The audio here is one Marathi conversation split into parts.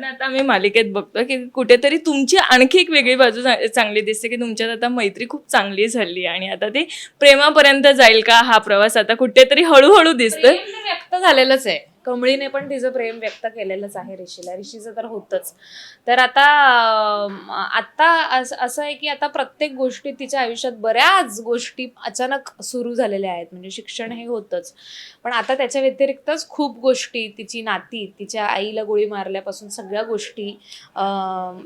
पण आता आम्ही मालिकेत बघतो की कुठेतरी तुमची आणखी एक वेगळी बाजू चांगली दिसते की तुमच्यात आता मैत्री खूप चांगली झाली आणि आता ती प्रेमापर्यंत जाईल का हा प्रवास आता कुठेतरी हळूहळू दिसतोय. प्रेम तर व्यक्त झालेलंच आहे. कमळीने पण तिचं प्रेम व्यक्त केलेलंच आहे ऋषीला. ऋषीचं तर होतच. तर आता असं आहे की आता प्रत्येक गोष्टी तिच्या आयुष्यात बऱ्याच गोष्टी अचानक सुरू झालेल्या आहेत. म्हणजे शिक्षण हे होतंच, पण आता त्याच्या व्यतिरिक्तच खूप गोष्टी, तिची नाती, तिच्या आईला गोळी मारल्यापासून सगळ्या गोष्टी,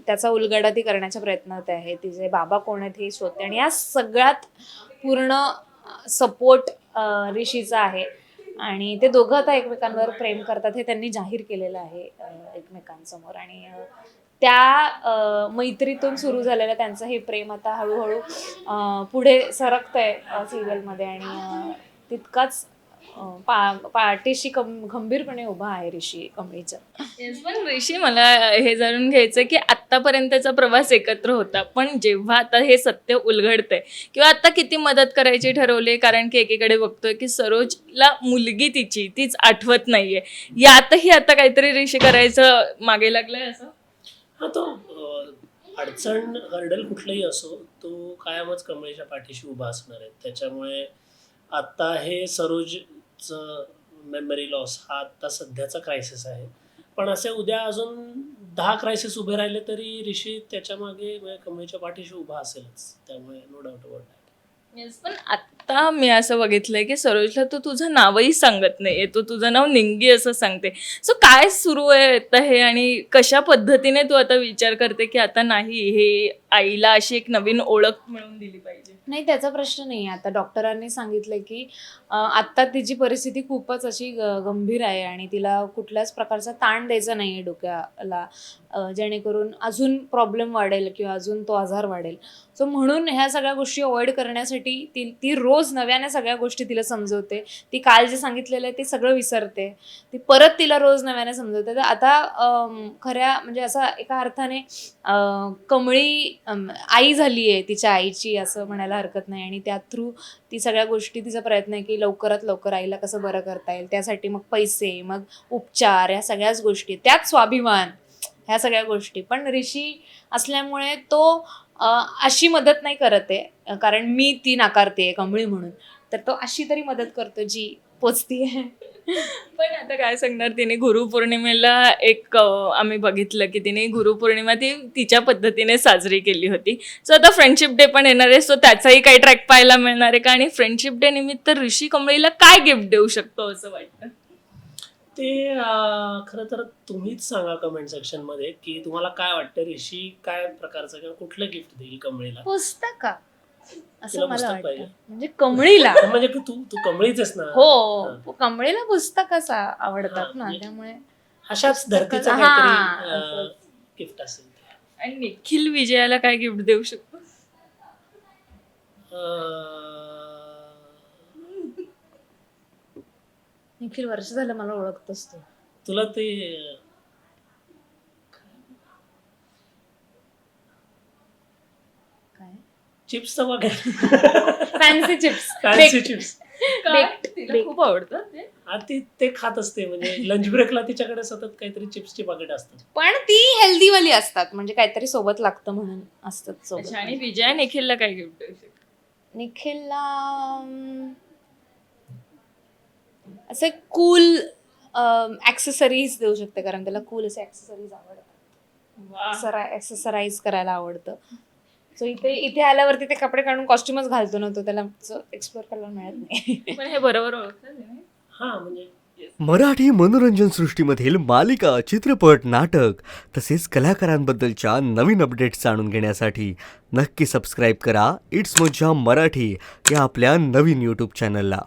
त्याचा उलगडा ती करण्याच्या प्रयत्नात आहे. तिचे बाबा कोण आहेत हे शोधते आणि या सगळ्यात पूर्ण सपोर्ट ऋषीचा आहे. आणि ते दोघं आता एकमेकांवर प्रेम करतात हे त्यांनी जाहीर केलेलं आहे एकमेकांसमोर. आणि त्या मैत्रीतून सुरू झालेलं त्यांचं हे प्रेम आता हळूहळू पुढे सरकतंय सिरियलमध्ये. आणि तितकाच पाठीशी गंभीरपणे उभा आहे ऋषी कमळीच्या. पण ऋषी, मला हे जाणून घ्यायचं की आत्तापर्यंतचा प्रवास एकत्र होता, पण जेव्हा आता हे सत्य उलगडतंय किंवा आता किती मदत करायची ठरवली, कारण की एकीकडे बघतोय की सरोजला मुलगी तीच आठवत नाहीये, यातही आता काहीतरी ऋषी करायचं मागे लागलंय असं. हा, तो अडचण हर्डल कुठलाही असो तो कायमच कमळीच्या पाठीशी उभा असणार आहे. त्याच्यामुळे आत्ता हे सरोजचं मेमरी लॉस हा आत्ता सध्याचा क्रायसिस आहे, पण असे उद्या अजून 10 क्रायसिस उभे राहिले तरी ऋषी त्याच्या मागे कमळीच्या पाठीशी उभा असेलच. त्यामुळे नो डाऊट अबाउट दॅट. पण आता मी असं बघितलंय की सरोजला तो तुझं नावही सांगत नाहीये, तो तुझं नाव निंगी असं सांगते. सो काय सुरू आहे आता हे, आणि कशा पद्धतीने तू आता विचार करते की आता नाही, हे आईला अशी एक नवीन ओळख मिळवून दिली पाहिजे? नाही, त्याचा प्रश्न नाही. आता डॉक्टरांनी सांगितलं की आत्ता तिची परिस्थिती खूपच अशी गंभीर आहे आणि तिला कुठल्याच प्रकारचा ताण द्यायचा नाही आहे डोक्याला, जेणेकरून अजून प्रॉब्लेम वाढेल किंवा अजून तो आजार वाढेल. सो म्हणून ह्या सगळ्या गोष्टी अवॉइड करण्यासाठी ती रोज नव्याने सगळ्या गोष्टी तिला समजवते. ती काल जे सांगितलेलं आहे ते सगळं विसरते, ती परत तिला रोज नव्याने समजवते. तर आता खऱ्या म्हणजे असा एका अर्थाने कमळी आई झाली आहे तिच्या आईची असं म्हणायला हरकत नाही. आणि त्या थ्रू ती सगळ्या गोष्टी, तिचा प्रयत्न आहे की लवकरात लवकर आईला कसं बरं करता येईल. त्यासाठी मग पैसे, मग उपचार, ह्या सगळ्याच गोष्टी, त्यात स्वाभिमान, ह्या सगळ्या गोष्टी. पण ऋषी असल्यामुळे तो अशी मदत नाही करत आहे, कारण मी ती नाकारते कमळी म्हणून, तर तो अशी तरी मदत करतो जी पोचतीये. पण आता काय सांगणार, तिने गुरुपौर्णिमेला आम्ही बघितलं की तिने गुरुपौर्णिमा ती तिच्या पद्धतीने साजरी केली होती. सो आता फ्रेंडशिप डे पण येणार आहे, सो त्याचाही काही ट्रॅक पाहायला मिळणार आहे का? आणि फ्रेंडशिप डे निमित्त ऋषी कमळीला काय गिफ्ट देऊ शकतो असं वाटतं? ते खरं तर तुम्हीच सांगा कमेंट सेक्शन मध्ये की तुम्हाला काय वाटतं, ऋषी काय प्रकारचं किंवा कुठलं गिफ्ट देईल कमळीला? पुस्तक का असं तिला मला पुस्तक वाटतं. पाहिजे? म्हणजे कमळीला म्हणजे तू कमळीच ना. हो, कमळीला पुस्तकच आवडतात ना, त्यामुळे अशाच धर्तीचं हा, काहीतरी गिफ्ट असेल. आणि निखिल विजयाला काय गिफ्ट देऊ शकतो? निखिल वर्ष झालं मला ओळखतोस तू. तुला ते काय चिप्स वगैरे, फॅन्सी चिप्स, फॅन्सी चिप्स तिला खूप आवडतं ते. ते खात असते. म्हणजे लंच ब्रेकला तिच्याकडे सतत काहीतरी चिप्सची पाकिट असतात, पण ती हेल्दी वाली असतात, म्हणजे काहीतरी सोबत लागतं म्हणून असतात सोबत. अच्छा, आणि विजया निखिलला काय गिफ्ट देऊ शकतो? निखिलला असे कूल ॲक्सेसरीज देऊ शकते, कारण त्याला कूल असे ॲक्सेसरीज आवडतात, एक्सेसराईज करायला आवडतं. सो इथे आल्यावरती ते कपडे काढून कॉस्ट्युमच घालतो ना तो, त्याला एक्सप्लोर करायला मिळत नाही. पण हे बरोबर ओळखतं नाही? हा म्हणजे मराठी मनोरंजन सृष्टीमधील मालिका, चित्रपट, नाटक तसेच कलाकारांबद्दलच्या नवीन अपडेट्स जाणून घेण्यासाठी नक्की सबस्क्राईब करा इट्स मज्जा मराठी या आपल्या नवीन यूट्यूब चॅनलला.